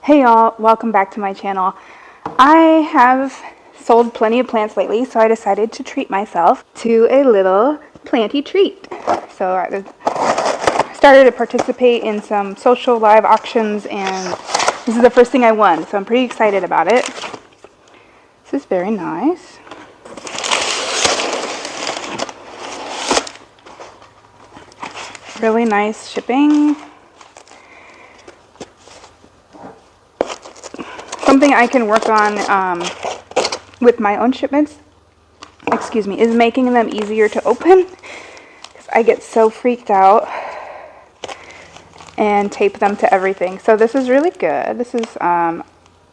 Hey y'all, welcome back to my channel. I have sold plenty of plants lately, so I decided to treat myself to a little planty treat. So I started to participate in some social live auctions, and this is the first thing I won, so I'm pretty excited about it. This is very nice. Really nice shipping. Something I can work on with my own shipments, is making them easier to open, because I get so freaked out, and tape them to everything. So this is really good. This is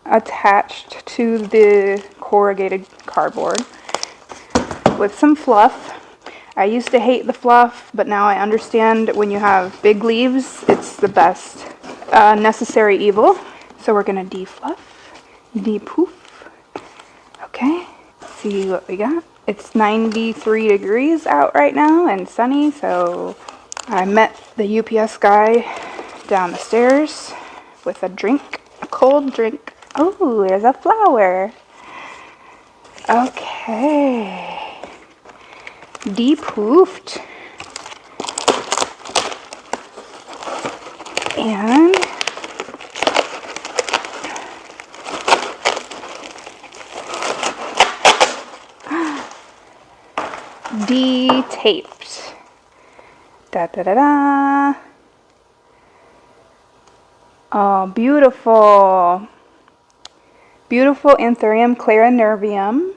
attached to the corrugated cardboard with some fluff. I used to hate the fluff, but now I understand when you have big leaves, it's the best necessary evil. So we're gonna defluff, de-poof. Okay, let's see what we got. It's 93 degrees out right now and sunny, so I met the UPS guy down the stairs with a drink, a cold drink. Oh, there's a flower. Okay. De-poofed. And de-taped. Da-da-da-da. Oh, beautiful. Beautiful Anthurium clarinervium.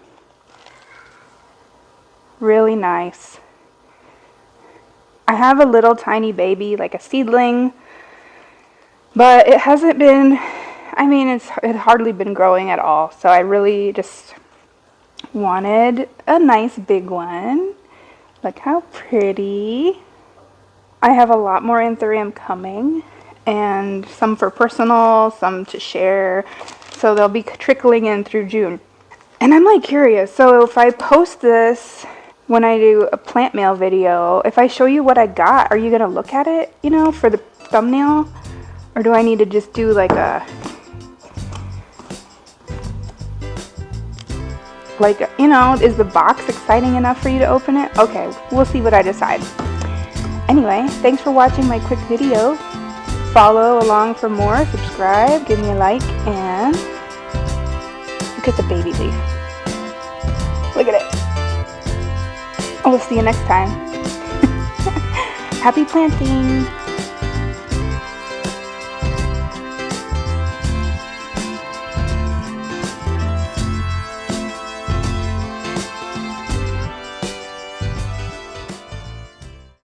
Really nice. I have a little tiny baby, like a seedling, but it hasn't been, it hardly been growing at all, so I really just wanted a nice big one. Look how pretty. I have a lot more Anthurium coming, and some for personal, some to share, so they'll be trickling in through June. And I'm like curious, so if I post this when I do a plant mail video, if I show you what I got, are you gonna look at it, for the thumbnail? Or do I need to just do like is the box exciting enough for you to open it? Okay, we'll see what I decide. Anyway, thanks for watching my quick video. Follow along for more, subscribe, give me a like, and look at the baby leaf. Look at it. We'll see you next time. Happy planting!